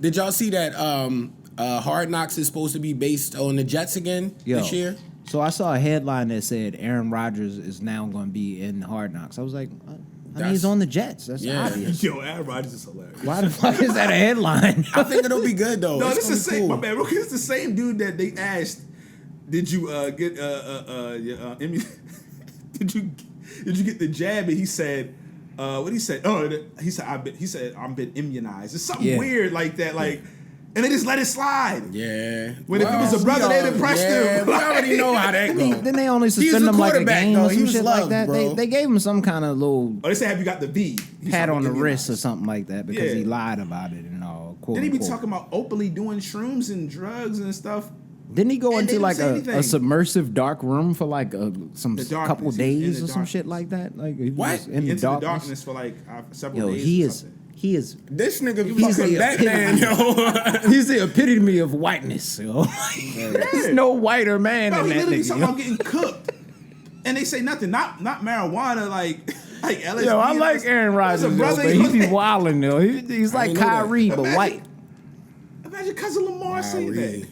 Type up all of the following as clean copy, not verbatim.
Did y'all see that Hard Knocks is supposed to be based on the Jets again this year? So I saw a headline that said Aaron Rodgers is now going to be in Hard Knocks. I was like, I mean, he's on the Jets. That's obvious. Yo, Aaron Rodgers is hilarious. Why the fuck is that a headline? I think it'll be good though. No, it's this is the same. cool. My bad, Rookie. It's the same dude that they asked. Did you get did you get the jab? And he said, what he said? Oh, he said I've been immunized. It's something weird like that. Like. And they just let it slide. Yeah. When if it was a brother, they'd impress him. We already know how that goes. Then they only suspend him like a game or some shit like that. Bro. They gave him some kind of little they say, have you got the V? pat on the wrist or something like that because he lied about it and all. Didn't he be talking about openly doing shrooms and drugs and stuff? Didn't he go into like a submersive dark room for like couple days or some shit like that? Like what? In the darkness for like several days. He is this nigga. He's a Batman, yo. He's the epitome of whiteness, yo. There's no whiter man than that nigga. He's talking about getting cooked, and they say nothing. Not marijuana, like LSD. Yo, I like Aaron Rodgers, but he be wilding though. He's like Kyrie, but white. Imagine cousin Lamar saying that.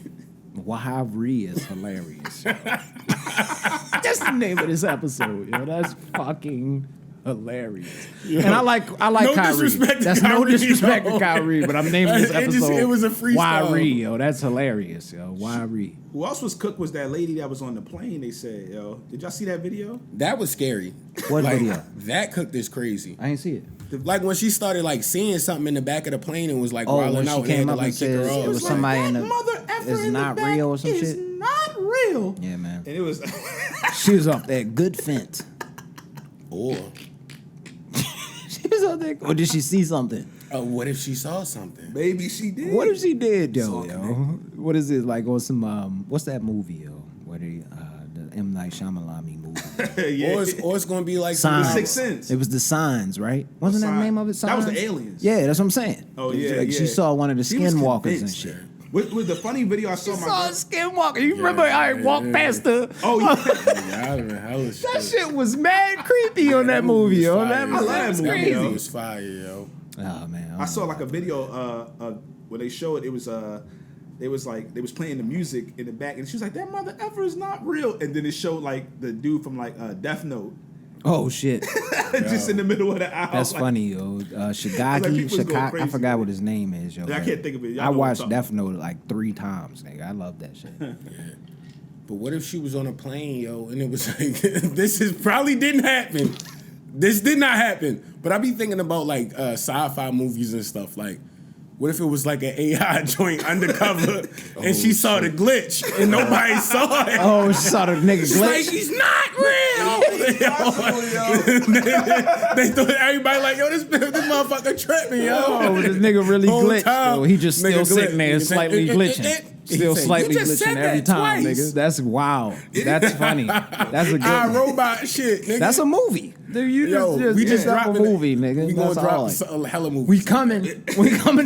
Whyrie is hilarious. That's the name of this episode, yo. That's fucking hilarious. Yo, and I like no Kyrie. That's Kyrie, no disrespect to Kyrie, but I'm naming this episode. It was a freestyle. Whyrie, yo. That's hilarious, yo. Whyrie. Who else was cooked was that lady that was on the plane, they said, yo. Did y'all see that video? That was scary. What video? That cooked is crazy. I ain't see it. Like when she started like seeing something in the back of the plane and was like wilding out and had to like kick her off. It was somebody in the it's not real or some shit. It's not real. Yeah, man. And it was she was off that good fence. Or she was up there. Or did she see something? What if she saw something? Maybe she did. What if she did, yo? What is it like on some what's that movie, yo? What the M. Night Shyamalan movie? Yeah. Or it's gonna be like Signs. Sixth Sense. It was The Signs, right? Wasn't that the name of it? Signs? That was the aliens. Yeah, that's what I'm saying. Oh yeah, like yeah. She saw one of the skinwalkers and shit. With the funny video I saw, she saw a skinwalker. You remember I walked past her? Oh yeah. That shit was mad creepy on that movie, yo. That was crazy. It was fire, yo. Oh man, I saw like a video where they showed it was they was playing the music in the back, and she was like, "That mother effer is not real." And then it showed like the dude from like Death Note. Oh shit! Just in the middle of the aisle. That's like, funny, yo. Shigaki, I forgot what his name is, yo. I can't think of it. I watched Death Note like 3 times, nigga. I love that shit. Yeah. But what if she was on a plane, yo, and it was like, this probably didn't happen. This did not happen. But I be thinking about like sci-fi movies and stuff. Like, what if it was like an AI joint undercover and she saw the glitch and nobody saw it? Oh, she saw the nigga glitch. Like, he's not real. They thought everybody like, yo, this motherfucker tripping, yo. Oh, this nigga really glitched. Yo. He just still sitting there slightly glitching. Still slightly glitching every time, nigga. That's wild. That's funny. That's a good robot shit, nigga. That's a movie. Dude, we just drop a movie, nigga. We gonna drop a hella movie. We coming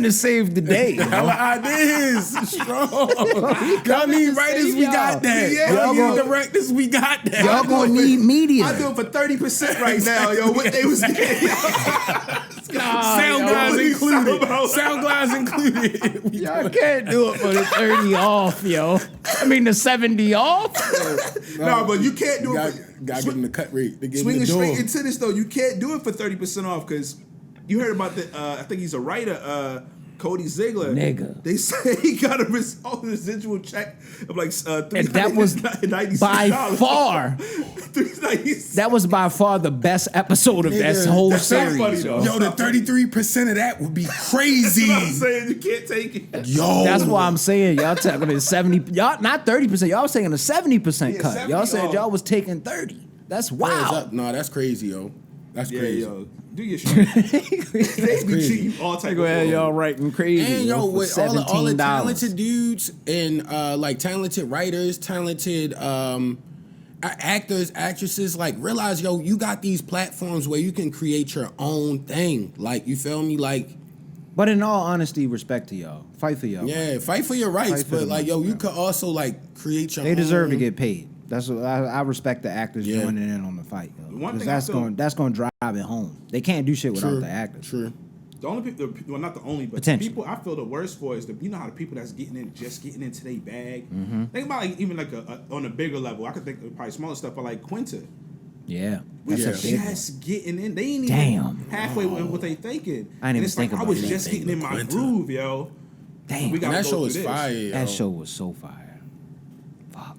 to save the day. Hella ideas. Strong. Y'all need writers, we got that. Y'all need directors, we got that. Y'all gonna need media. I do it for 30% right now, yo. What they was getting. Sound guys included. Y'all can't do it for the 30 off, yo. I mean the 70 off. No, but you can't do it. Gotta give them the cut rate. Swinging straight into this though, you can't do it for 30% off because you heard about the. I think he's a writer. Cody Ziegler, nigga. They say he got a residual check of like and that was by far. That was by far the best episode of that whole series. Funny, yo, the 33% of that would be crazy. That's what I'm saying. You can't take it. Yo, that's why I'm saying y'all taking a 70. Y'all not 30%. Y'all was taking a 70% cut. 70, y'all said y'all was taking 30. That's wild. No, that's crazy, yo. That's crazy. Yo. Do your shit. They be treating you all type go ahead, y'all writing crazy. And yo, with all the talented dudes and like talented writers, talented actors, actresses, like realize, yo, you got these platforms where you can create your own thing. Like, you feel me? Like, but in all honesty, respect to y'all. Fight for y'all. Yeah, fight for your rights. But like, yo, you could also like create your own. They deserve to get paid. That's what I respect the actors joining in on the fight. Because that's going to drive it home. They can't do shit without the actors. True. The only people, well, not the only, but the people I feel the worst for is you know how the people that's getting into their bag. Mm-hmm. Think about like even like on a bigger level. I could think of probably smaller stuff, but like Quinta. Yeah, We just getting in. They ain't even halfway with what they thinking. I didn't even think about I was just getting in my groove, yo. Damn, we that show was fire. Yo. That show was so fire. Fuck,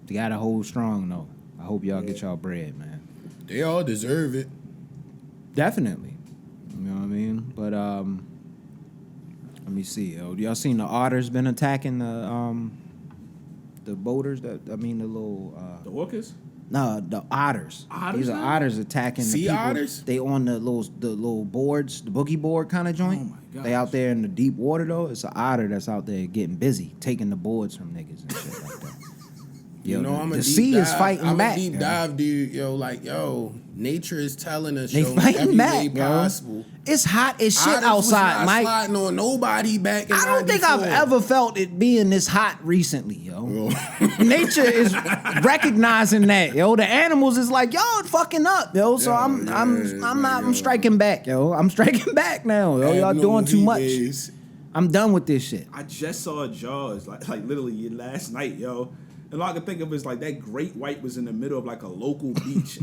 you gotta hold strong though. I hope y'all get y'all bread, man. They all deserve it. Definitely. You know what I mean? But let me see. Y'all seen the otters been attacking the boaters? The little the orcas? No, the otters. These are otters attacking sea the people. Otters? They on the little boards, the boogie board kind of joint. Oh my gosh. They out there in the deep water though. It's an otter that's out there getting busy, taking the boards from niggas and shit like that. Yo, You know, I'm a the deep sea dive. is fighting back. I'm a deep dive dude, yo. Like, yo, nature is telling us, They yo, fighting every back, way yo. possible. It's hot as shit Otters outside, was not Mike. sliding on nobody back in I don't think I've 94. ever felt it being this hot recently, yo. Nature is recognizing that, yo. The animals is like, yo, it's fucking up, yo. So I'm striking back, yo. I'm striking back now, yo. Y'all doing too much. I'm done with this shit. I just saw Jaws like literally last night, yo. And all I can think of is like that great white was in the middle of like a local beach.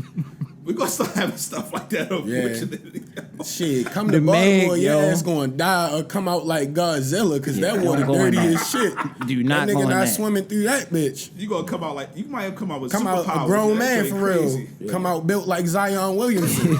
We're gonna start having stuff like that, unfortunately. Yeah. Shit, come to Baltimore, your ass gonna die or come out like Godzilla because that water dirty as shit. Do not that go nigga in not that. Swimming through that bitch. You gonna come out like you might have come out with Come out superpowers. a grown man That's for crazy. real. Yeah. Come out built like Zion Williamson.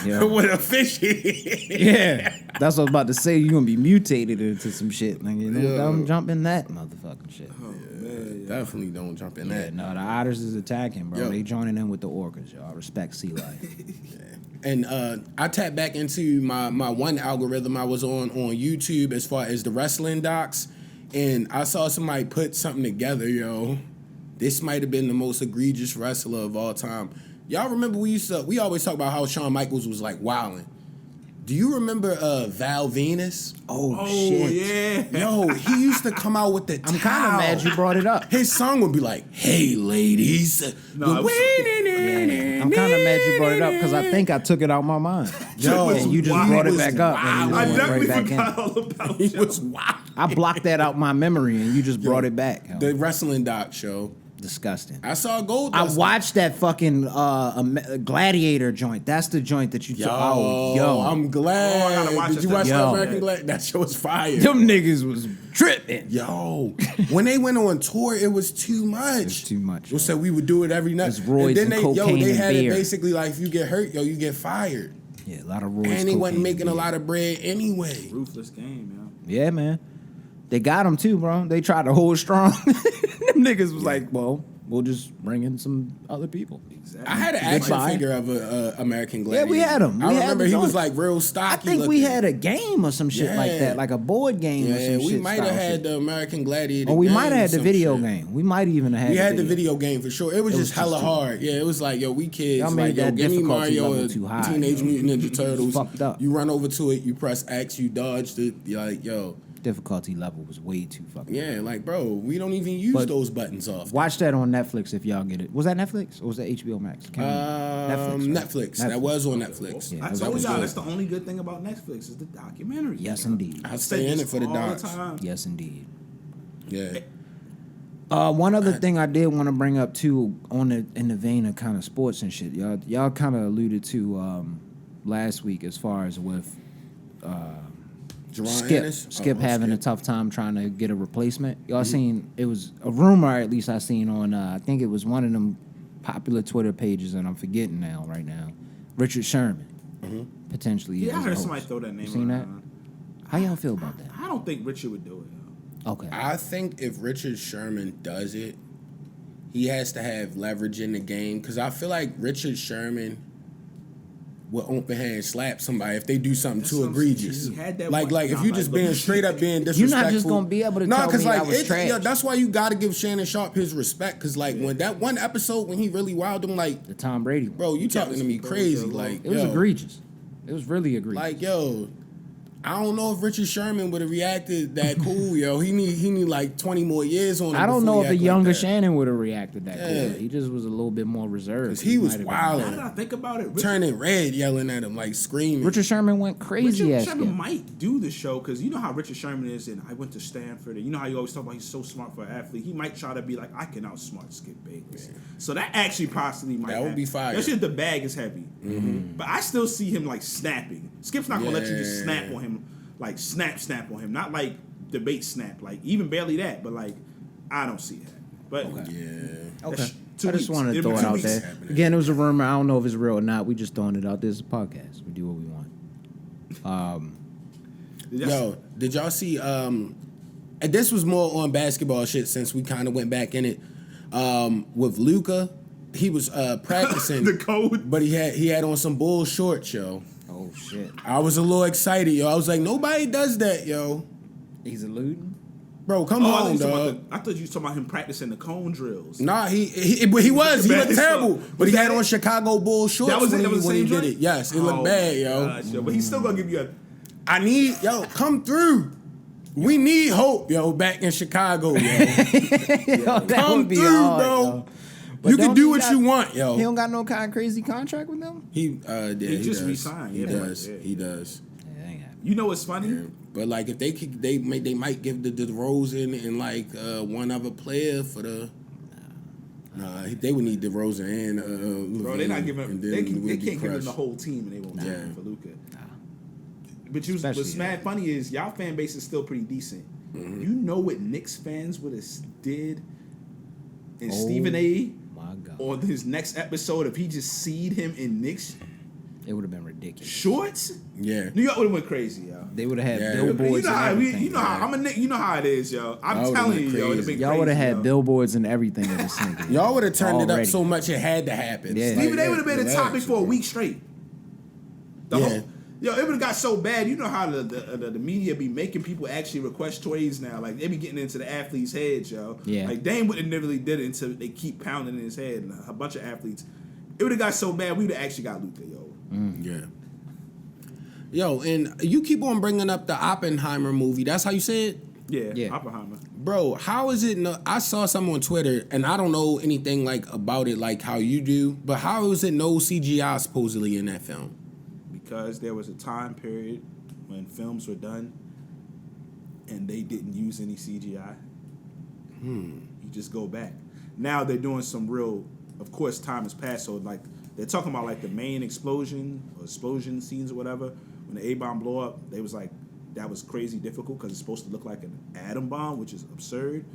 With a fish head. Yeah, that's what I was about to say. You gonna be mutated into some shit, nigga. You know, don't jump in that motherfucking shit. Oh, man, definitely don't jump in that. No, the otters is attacking, bro. Yo. They joining in with the orcas, y'all. Respect sea life. And I tapped back into my one algorithm I was on YouTube as far as the wrestling docs, and I saw somebody put something together, yo. This might have been the most egregious wrestler of all time. Y'all remember we always talk about how Shawn Michaels was like wilding. Do you remember Val Venus? Oh shit. Yeah. Yo, he used to come out with the I'm kind of mad you brought it up. His song would be like, "Hey ladies." I'm kind of mad you brought it up because I think I took it out my mind. Yo, and you just brought it back up. And you I went definitely right back forgot in. all about He it. was wild. I blocked that out my memory and you just brought it back. Yo. The wrestling doc show. Disgusting. I saw Gold. I watched that fucking Gladiator joint. That's the joint that you took. Yo, I'm glad. Oh, I gotta watch Did you this watch thing. that Yo. American Gladiator? That show was fire. Them niggas was tripping. Yo, when they went on tour, it was too much. It was too much. We said we would do it every night. It's roids and cocaine they and had beer. it basically like if you get hurt, yo, you get fired. Yeah, a lot of roids. And they wasn't cocaine, making a beer. lot of bread anyway. Ruthless game, yo. Yeah, man. They got him too, bro. They tried to hold strong. Them niggas was like, well, we'll just bring in some other people. Exactly. I had an action Goodbye. figure of a American Gladiator. Yeah, we had him. I We had remember the he was joint. like real I stocky. think we looking. had a game or some shit like Yeah. that, like a board game or some Yeah, shit. we might have style had shit. the American Gladiator. Or we game might have had or the some video shit. game. We might even have had We had the video game for sure. It was just just hella too hard. Yeah, it was like, yo, we kids. Y'all Like, made yo, that give me difficulty Mario level or too high, Teenage yo. Mutant Ninja Turtles. fucked up. You run over to it, you press X, you dodge it. You're like, yo. difficulty level was way too fucking. Yeah, like, bro, we don't even use But those buttons off. Watch that on Netflix if y'all get it. Was that Netflix or was that HBO Max? Netflix. That was on Netflix. Yeah, I that told was y'all good. that's the only good thing about Netflix is the documentary. Yes, indeed. I stay in it for the all docs. time. Yes, indeed. Yeah. One other thing I did want to bring up too, in the vein of kind of sports and shit, y'all kind of alluded to last week as far as with Skip having a tough time trying to get a replacement. Y'all seen it was a rumor, at least I seen on I think it was one of them popular Twitter pages, and I'm forgetting right now. Richard Sherman potentially. Yeah, I as a heard host. somebody throw that name You seen that? around. How y'all feel about that? I don't think Richard would do it. Yo. Okay. I think if Richard Sherman does it, he has to have leverage in the game because I feel like Richard Sherman will open hand slap somebody if they do something That's too what I'm saying. egregious. He had that Like one- if Nah, you like, just look- being straight up being You're disrespectful. not just gonna be able to tell me I was trash. Yeah, that's why you got to give Shannon Sharp his respect because like when that one episode when he really wowed him, like, The Tom Brady one. bro, you talking to me crazy, like It was yo, egregious. It was really egregious. like yo. I don't know if Richard Sherman would have reacted that cool, yo. He need like 20 more years on him. I don't know if a younger like Shannon would have reacted that cool. He just was a little bit more reserved. Because he was wild. Now that I think about it, turning red, yelling at him, like screaming. Richard Sherman went crazy. Richard Sherman might do the show because you know how Richard Sherman is, and I went to Stanford, and you know how you always talk about he's so smart for an athlete. He might try to be like, I can outsmart Skip Bayless. Yeah. So that actually possibly might. That would be fire. Especially if the bag is heavy. Mm-hmm. But I still see him like snapping. Skip's not gonna let you just snap on him. Like snap on him, not like debate snap, like even barely that, but like I don't see that. But okay. I just wanted to throw it out there. Again, it was a rumor. I don't know if it's real or not. We just throwing it out there. It's a podcast. We do what we want. Yo, did y'all see? And this was more on basketball shit since we kind of went back in it. With Luka, he was practicing the code, but he had on some bull shorts, yo. Oh shit! I was a little excited, yo. I was like, nobody does that, yo. He's eluding, bro. Come on, dog. I thought you were talking about him practicing the cone drills. He was terrible, but he had on Chicago Bulls shorts when he did it. Yes, it looked bad, yo. Gosh, yo. But he's still gonna give you come through. We need hope, yo, back in Chicago, yo. Come through, hard, bro. Yo. But you can do what you want, yo. He don't got no kind of crazy contract with them? He just resigned. He does. He does. Yeah, you know what's funny? Yeah. But like if they might give the DeRozan and like one other player for the they would need DeRozan and bro, they're not giving they can't give him the whole team and they won't give him for Luka. But what's mad funny is y'all fan base is still pretty decent. Mm-hmm. You know what Knicks fans would have did in Stephen A. on his next episode if he just seed him in Knicks? It would have been ridiculous. Shorts? Yeah. New York would have went crazy, yo. They would have had billboards and everything. You know how I'm a Knick. You know how it is, yo. I'm telling you, yo. Y'all would have had billboards and everything in this nigga. Y'all would have turned it up so much it had to happen. Yeah. Stephen A. would have been a topic for a week straight. Yo, it would have got so bad. You know how the media be making people actually request trades now. Like, they be getting into the athletes' heads, yo. Yeah. Like, Dame wouldn't never really did it until they keep pounding in his head. And a bunch of athletes. It would have got so bad, we would have actually got Luka, yo. Yeah. Yo, and you keep on bringing up the Oppenheimer movie. That's how you say it? Yeah. Oppenheimer. Bro, how is it? I saw something on Twitter, and I don't know anything like about it like how you do, but how is it no CGI supposedly in that film? Because there was a time period when films were done and they didn't use any CGI. You just go back. Now they're doing some real, of course, time has passed, so like they're talking about like the main explosion scenes or whatever. When the A-bomb blew up, they was like, that was crazy difficult because it's supposed to look like an atom bomb, which is absurd.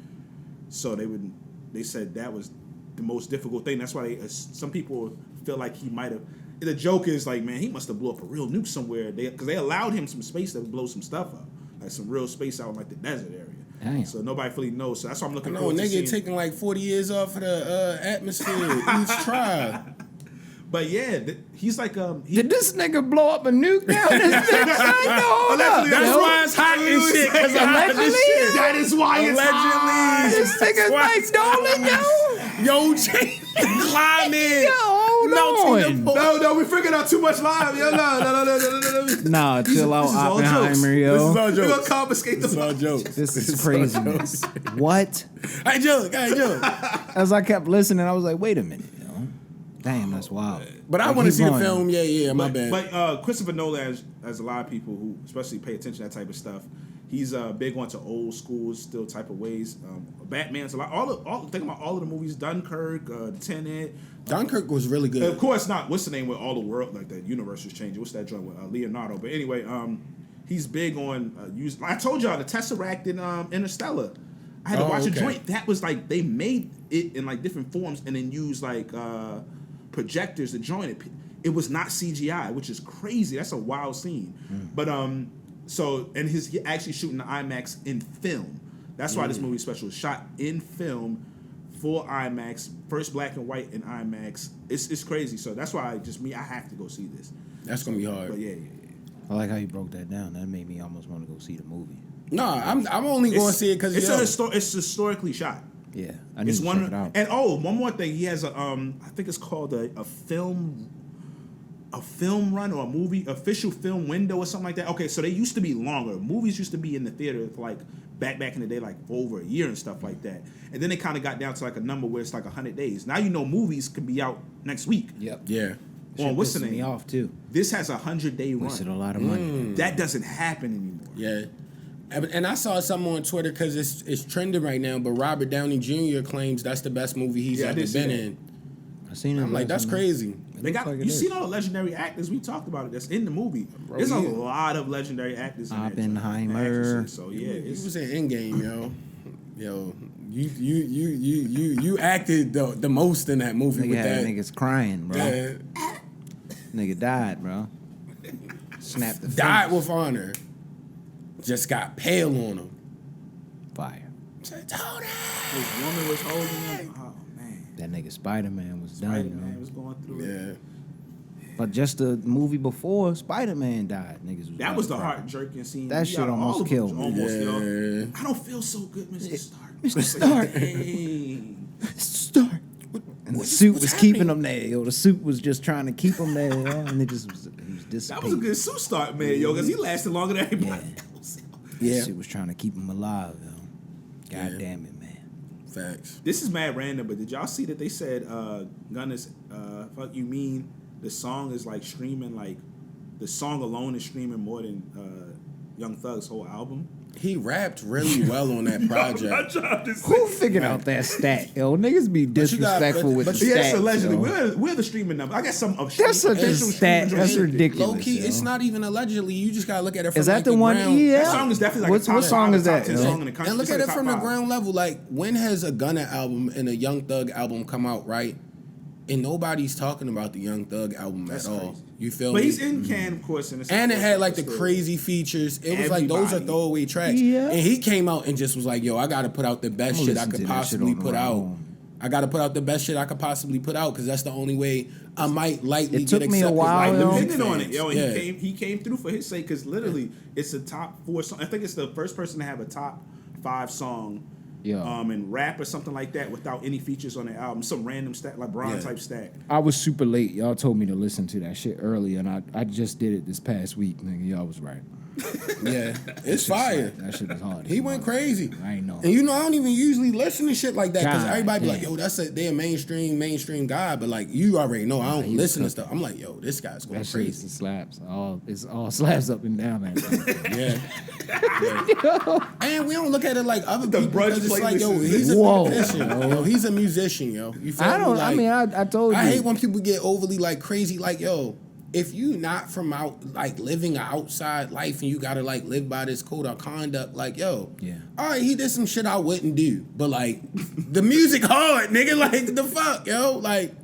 So they said that was the most difficult thing. That's why some people feel like he might have. The joke is like, man, he must have blew up a real nuke somewhere. Because they allowed him some space to blow some stuff up, like some real space out in like the desert area. Damn. So nobody fully knows. So that's why I'm looking. No, nigga taking like 40 years off of the atmosphere each try. But yeah, he's like did this nigga blow up a nuke down this bitch? That's why it's hot and shit. Because allegedly, that is why it's hot. This nigga's like Dolan, yo, climbing. No, we figured out too much live. Yo, no. Nah, chill out, Oppenheimer, yo. This is all jokes. We're gonna confiscate the all jokes. This is crazy. What? Hey, joke. As I kept listening, I was like, wait a minute. Damn, that's wild. But I want to see the film. Yeah, my bad. But Christopher Nolan, as a lot of people who especially pay attention to that type of stuff, he's big onto old school still type of ways. Batman's a lot. Think about all of the movies. Dunkirk, Tenet. Dunkirk was really good. Of course not. What's the name with all the world like the universe is changing? What's that joint with Leonardo? But anyway, he's big on use. I told y'all the Tesseract in Interstellar. I had to watch a joint that was like they made it in like different forms and then used like projectors to join it. It was not CGI, which is crazy. That's a wild scene. But he's actually shooting the IMAX in film. That's why this movie special is shot in film for IMAX, first black and white in IMAX. It's crazy. So that's why I have to go see this. That's gonna be hard. But yeah. I like how you broke that down. That made me almost want to go see the movie. No, I'm only going to see it because it's historically shot. Yeah, I need to check it out. And one more thing, he has a I think it's called a film a film run or a movie official film window or something like that. Okay, so they used to be longer. Movies used to be in the theater for like back in the day, like for over a year and stuff like that. And then they kind of got down to like a number where it's like 100 days. Now movies can be out next week. Yep. Yeah. On what's the name? Me off too. This has a 100-day run. Wasted a lot of money. That doesn't happen anymore. Yeah. And I saw something on Twitter because it's trending right now, but Robert Downey Jr. claims that's the best movie he's ever been in. I seen it. I'm like, that's crazy. They got you seen all the legendary actors we talked about it that's in the movie. Bro, There's a lot of legendary actors in Oppenheimer. there. So yeah, He was in Endgame, yo. Yo, you acted the most in that movie Nigga with had that. niggas crying, bro. Yeah. Nigga died, bro. Snapped the Died fingers. with honor. Just got pale on him. Fire. Said, Tony! This woman was holding him. Oh man, That nigga Spider-Man was done, Spider-Man yo. was going through it. Yeah. But just the movie before Spider-Man died, niggas was That was the crying. heart-jerking scene. That We shit got all almost of them. killed me. Almost, yo. Yeah. I don't feel so good, Mr. Stark. Mr. Stark. Dang. Stark. And the suit was keeping him there, yo. The suit was just trying to keep him there, yo. And it just was, he was dissipating. That was a good suit start, man, yo, because he lasted longer than everybody else. Yeah. That shit was trying to keep him alive, yo. God Yeah. damn it, man. Facts. This is mad random, but did y'all see that they said Gunna's Fuck You Mean, the song is like streaming, like the song alone is streaming more than Young Thug's whole album? He rapped really well on that project. Who figured out that stat, yo? Niggas be you got- disrespectful with but the you- Yeah, stats, it's allegedly. yo. We're the streaming number. I got some of That's a official stat. streaming That's numbers. ridiculous. Low key, it's yo. not even allegedly. You just gotta look at it from Is that like the one? ground. Yeah. That song is definitely like What a top song is top that? 10 yo? song in the country. And look It's at like it a from top the five. ground level. Like, when has a Gunna album and a Young Thug album come out, right? And nobody's talking about the Young Thug album at all. crazy. You feel But me? he's in Can, of course. And And it had like the crazy features. It was like those are Everybody. throwaway tracks. Yeah. And he came out and just was like, "Yo, I got to put out the best I'ma shit I listen could to that shit possibly on the put way out. home. I got to put out the best shit I could possibly put out because that's the only way I might lightly It took get me a accepted while, by the yo. music Depending on it, fans. yo, and Yeah. he came through for his sake because literally it's a top 4 song. I think it's the first person to have a top 5 song, Yeah. in rap or something like that without any features on the album. Some random stat, like Braun Yeah. type stat. I was super late. Y'all told me to listen to that shit early, and I just did it this past week, nigga. Y'all was right. Yeah, it's fire. That shit was hard. He went crazy. I ain't know. And you know, I don't even usually listen to shit like that because God everybody be like, damn. yo, they a mainstream guy. But like, you already know, I don't he was listen to cooking. stuff. I'm like, yo, this guy's going That shit crazy. is the slaps. It's all slaps up and down, man. Yeah. Yeah. And we don't look at it like other The people brunch because it's like, playlist yo, is- he's a Whoa. musician. Yo, he's a musician, yo. You feel I me? don't. Like, I mean, I told you. I hate when people get overly like crazy. Like, yo, if you not from out like living an outside life and you gotta like live by this code of conduct, like, yo, Yeah. all right, he did some shit I wouldn't do, but like the music hard, nigga. Like the fuck, yo, like.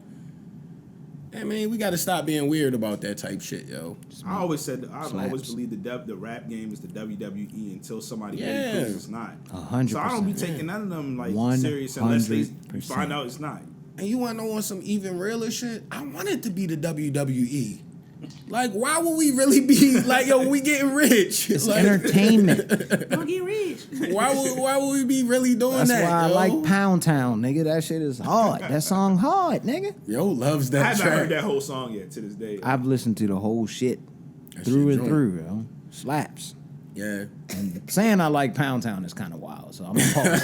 I mean, we gotta stop being weird about that type shit, yo. I always said, I've always Slaps. believed the rap game is the WWE until somebody Yeah. really proves it's not. 100%. So I don't be taking none of them like serious unless they 100%. find out it's not. And you wanna know on some even realer shit? I want it to be the WWE. Like, why would we really be like, yo, we getting rich? It's Like, entertainment. Don't get rich. why would we be really doing That's that? why I yo? like Pound Town, nigga. That shit is hard. That song hard, nigga. Yo loves I that haven't track. heard that whole song yet to this day. I've listened to the whole shit That through shit and joint. through, yo. Slaps. Yeah. And saying I like Pound Town is kind of wild, so I'm gonna pause.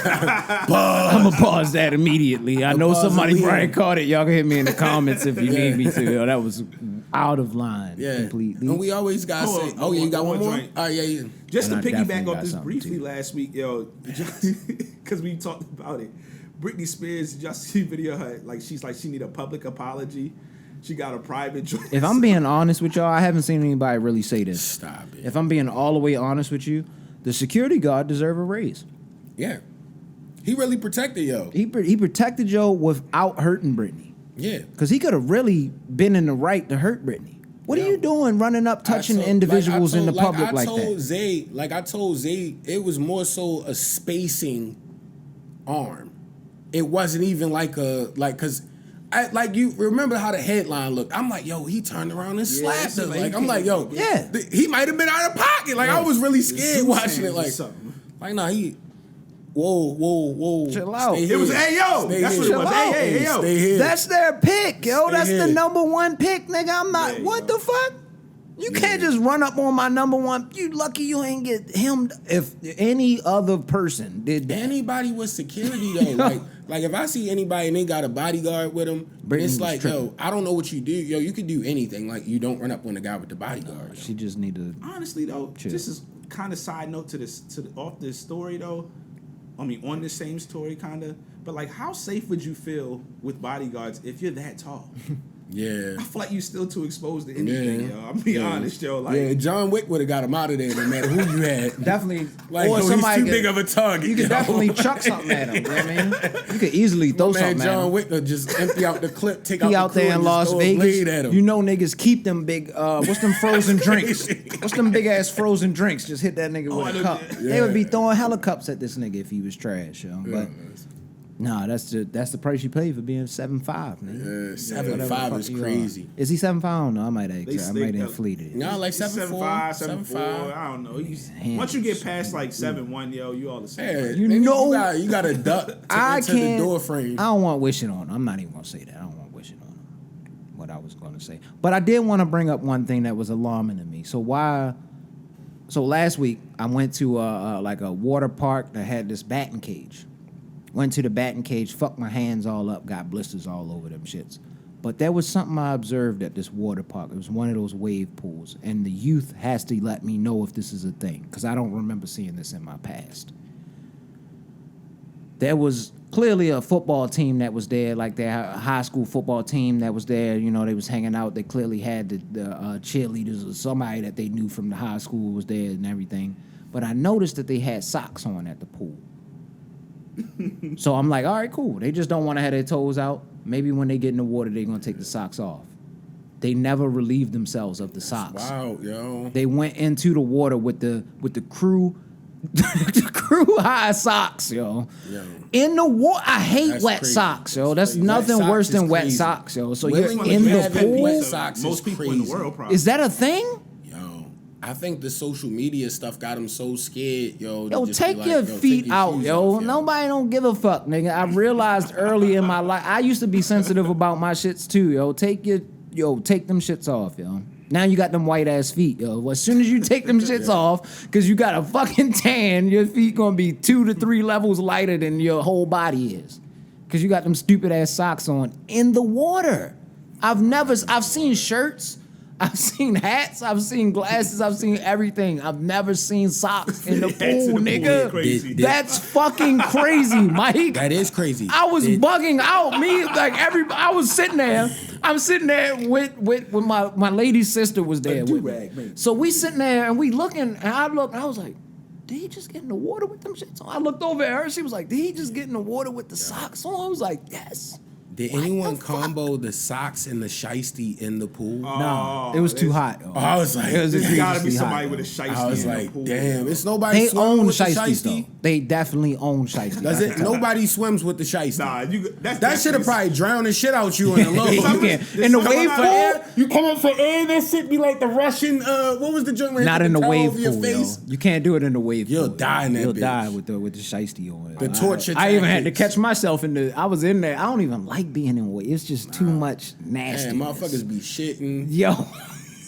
I'm gonna pause that immediately. I know pause somebody it, probably yeah. caught it. Y'all can hit me in the comments if you need me to. Yo, that was out of line Yeah. completely. And we always gotta Hold say, on, oh yeah, you got one one more? joint. Oh yeah. Just And to I piggyback definitely off got this something, briefly too. last week, yo, because we talked about it. Britney Spears, did y'all see a video of her? Like, she's like, she need a public apology. She got a private joint. If I'm being honest with y'all, I haven't seen anybody really say this. Stop it. If I'm being all the way honest with you, the security guard deserve a raise. Yeah. He really protected yo. He protected Joe without hurting Britney. Yeah. Because he could have really been in the right to hurt Britney. What are Yeah. you doing running up, touching I told- individuals in the like, public like I told that? Zay, I told Zay, it was more so a spacing arm. It wasn't even like cause you remember how the headline looked. I'm like, yo, he turned around and slapped her. somebody Like, I'm like, yo, Yeah. he might have been out of pocket. Like, I was really scared Zeus watching it. hands or Like, something. nah, he. Whoa. Chill out. It was Ayo. That's what it was. Hey, yo. Stay here. That's their pick, yo. Stay That's here. the number one pick, nigga. I'm not. Yeah, what yo. the fuck? You can't just run up on my number one. You lucky you ain't get him. If any other person did that, Anybody with security though, like if I see anybody and they got a bodyguard with them, Brittany it's was like, tripping. yo, I don't know what you do. Yo, you could do anything. Like you don't run up on the guy with the bodyguard. she just need to. Honestly though, Chill. this is kind of side note to this off this story though. I mean, on this same story, kind of. But like, how safe would you feel with bodyguards if you're that tall? Yeah. I feel like you're still too exposed to anything, Yeah. yo. I'll be honest, yo. Like, Yeah, John Wick would have got him out of there no matter who you had. Definitely, Like, or yo, somebody he's too big of a target. You could yo. definitely chuck something at him. You know what I mean? You could easily throw Man, something at John him. Wick would just empty out the clip, take out He the out crew there in and just Las throw a blade at Vegas. him. You know niggas keep them big. What's them frozen drinks? What's them big ass frozen drinks? Just hit that nigga I with a know cup. that. They would be throwing hella cups at this nigga if he was trash, yo. But nah, that's the price you pay for being 7'5", nigga. 7'5" is crazy. Is he 7'5"? I don't know. I might have They inflated it. No, like 7'4", 7'4". I don't know. Once you get past like 7'1", yo, you all the same. Yeah, You nigga, know- you got to duck to I enter the can't. door frame. I don't want wishing on him. I'm not even gonna say that. I don't want wishing on him. What I was gonna say, but I did want to bring up one thing that was alarming to me. So last week I went to like a water park that had this batting cage. Went to the batting cage, fucked my hands all up, got blisters all over them shits. But there was something I observed at this water park. It was one of those wave pools, and the youth has to let me know if this is a thing, because I don't remember seeing this in my past. There was clearly a football team that was there, like their high school football team that was there. You know, they was hanging out. They clearly had the cheerleaders or somebody that they knew from the high school was there and everything. But I noticed that they had socks on at the pool. So I'm like, all right, cool. They just don't want to have their toes out. Maybe when they get in the water, they're going to take the socks off. They never relieved themselves of the socks. Wow, yo. They went into the water with the crew the crew high socks, yo. In the water, I hate That's wet crazy. socks, yo. That's Wet nothing socks worse is than wet crazy. socks, yo. So Women you're can in the have wet pool. socks is Most people in the crazy. world probably. Is that a thing? Yo, I think the social media stuff got them so scared, yo. to Yo, just be take like, your take feet your out, shoes yo. off, Nobody don't give a fuck, nigga. I realized early in my life, I used to be sensitive about my shits too, yo. Take them shits off, yo. Now you got them white ass feet, yo. As soon as you take them shits off, because you got a fucking tan, your feet gonna be 2 to 3 levels lighter than your whole body is. Because you got them stupid ass socks on in the water. I've seen shirts, I've seen hats, I've seen glasses, I've seen everything. I've never seen socks in the Hats in pool, the pool nigga. is crazy. That's fucking crazy, Mike. That is crazy. I was bugging out. I was sitting there. I'm sitting there with my lady's sister was there with me. do-rag, maybe. So we sitting there and we looking, and I was like, did he just get in the water with them shits on? I looked over at her, she was like, did he just get in the water with the socks on? I was like, yes. Did anyone combo the socks and the shiesty in the pool? No, it was too hot. I was like, It was There's gotta be egregiously somebody hot, with a yo. shiesty I was in the like, pool. damn, it's nobody They swimming own with the shiesties, shiesty. though. They definitely own shiesties. Does it? Nobody swims with the shiesty. Nah, That should have probably drowned the shit out you in the low. You can't. In the wave for pool? air, you come up for air, that shit be like the Russian, what was the joint where you Not put in the towel wave over your pool, yo. face? You can't do it in the wave You'll pool. die in that You'll bitch. die with the shiesty on. The torture I even had to tactics. catch myself I was in there. I don't even like being in wave. It's just too much nasty. Man, motherfuckers be shitting, Yo.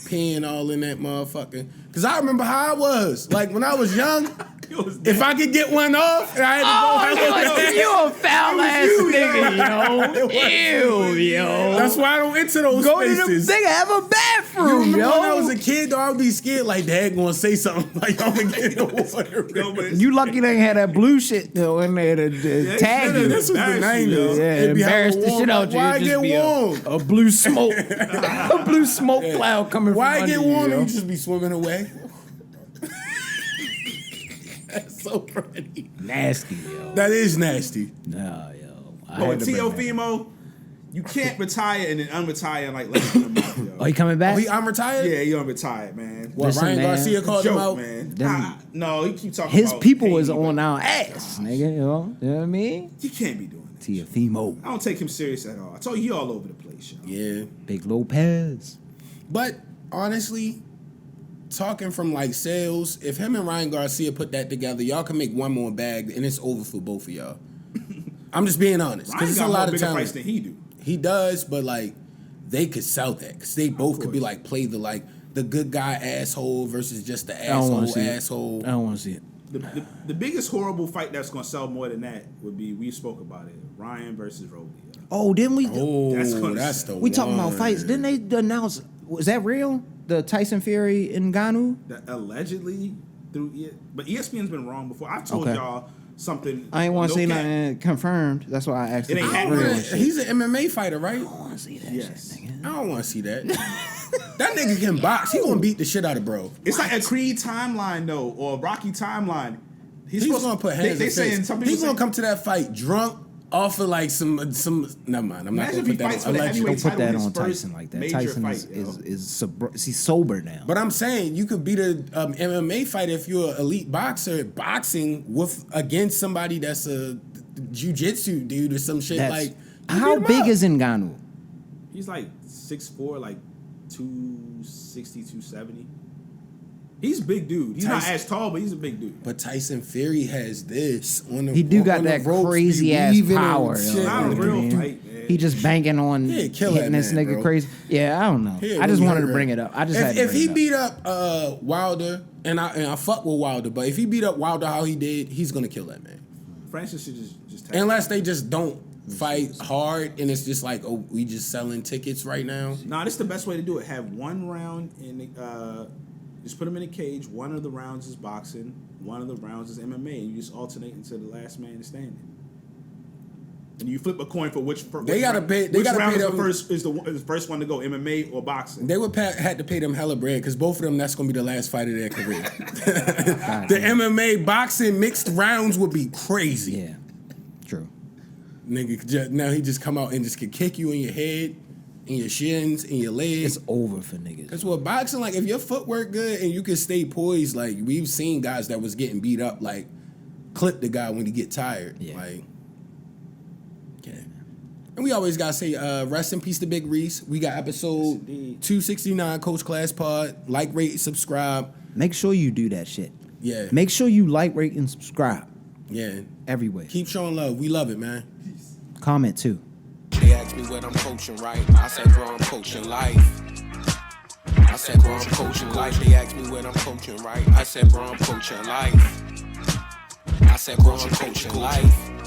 peeing all in that motherfucker. Cause I remember how I was. Like when I was young, if I could get one off and I had to go, you a foul ass nigga, yo. Ew, yo. that's why I don't enter those Go to the spaces. nigga, have a You bathroom, remember yo. when I was a kid, though, I would be scared like dad gonna say something like I'm gonna get in the water. You lucky they ain't had that blue shit though in there to tag you. This was the Embarrass you, 90s. yo. Yeah, It'd be embarrass hella the warm. shit out you. Why It'd just get be warm? a blue smoke, a blue smoke cloud coming Why from get under warm you, and yo. you just be swimming away? That's so funny. Nasty, yo. That is nasty. Nah, yo. I But had to bring that. Teofimo, you can't retire and then unretire in like less than a month, yo. Oh, he coming back? I'm retired? Yeah, you're unretired, man. What, Listen, Ryan man. Garcia called him Joke, out? man. Them- No, he keep talking His about people is Haiti, on but our ass, nigga. You know what I mean? You can't be doing that. Tiafimo. I don't take him serious at all. I told you, he all over the place, yo. Yeah. Big Lopez. But honestly, talking from like sales, if him and Ryan Garcia put that together, y'all can make one more bag and it's over for both of y'all. I'm just being honest because it's a lot of bigger price talent. than he do. He does, but like they could sell that because they both could be like play the good guy asshole versus just the asshole. I don't want to see it. The biggest horrible fight that's gonna sell more than that would be, we spoke about it, Ryan versus Roby. Oh, didn't we? That's the we talking about fights. Didn't they announce? Was that real? The Tyson Fury and Ngannou? Allegedly but ESPN's been wrong before. I've told y'all something. I ain't want to say nothing confirmed. That's why I asked. It ain't he's an MMA fighter, right? I don't want to see that. Yes. Shit, nigga. I don't want to see that. That nigga can box. He gonna beat the shit out of bro. It's like a Creed timeline though, or a Rocky timeline. He's gonna put hands. They saying something. He's gonna come to that fight drunk. Off of like some. Never mind. I'm not gonna put that on. Don't put that on Tyson like that. Tyson fight, he's sober now. But I'm saying you could beat a MMA fighter if you're an elite boxer boxing against somebody that's a jiu-jitsu dude or some shit. Like how big is Ngannou? He's like 6'4", like 260, 270. He's a big dude. He's not as tall, but he's a big dude. But Tyson Fury has this on the. He do got that crazy ass power. Not a real fight, man. He just banking on hitting this nigga crazy. Yeah, I don't know. I just wanted to bring it up. I just had to if he beat up Wilder, and I fuck with Wilder, but if he beat up Wilder how he did, he's gonna kill that man. Francis should just unless they just don't fight hard and it's just like, oh, we just selling tickets right now. Nah, this is the best way to do it. Have one round in just put them in a cage. One of the rounds is boxing. One of the rounds is MMA. And you just alternate until the last man is standing. And you flip a coin for which round is the first one to go, MMA or boxing. They would had to pay them hella bread because both of them, that's going to be the last fight of their career. The MMA boxing mixed rounds would be crazy. Yeah, true. Nigga, now he just come out and just could kick you in your head, in your shins, in your legs. It's over for niggas. Because with boxing, like, if your footwork good and you can stay poised, like, we've seen guys that was getting beat up, like, clip the guy when he get tired. Yeah. Like, yeah. And we always got to say, rest in peace to Big Reese. We got episode 269, Coach Class Pod. Like, rate, subscribe. Make sure you do that shit. Yeah. Make sure you like, rate, and subscribe. Yeah. Everywhere. Keep showing love. We love it, man. Comment, too. They asked me what I'm coaching, right? I said, bro, I'm coaching life. I said, bro, I'm coaching life. They asked me what I'm coaching, right? I said, bro, I'm coaching life. I said, bro, I'm coaching life.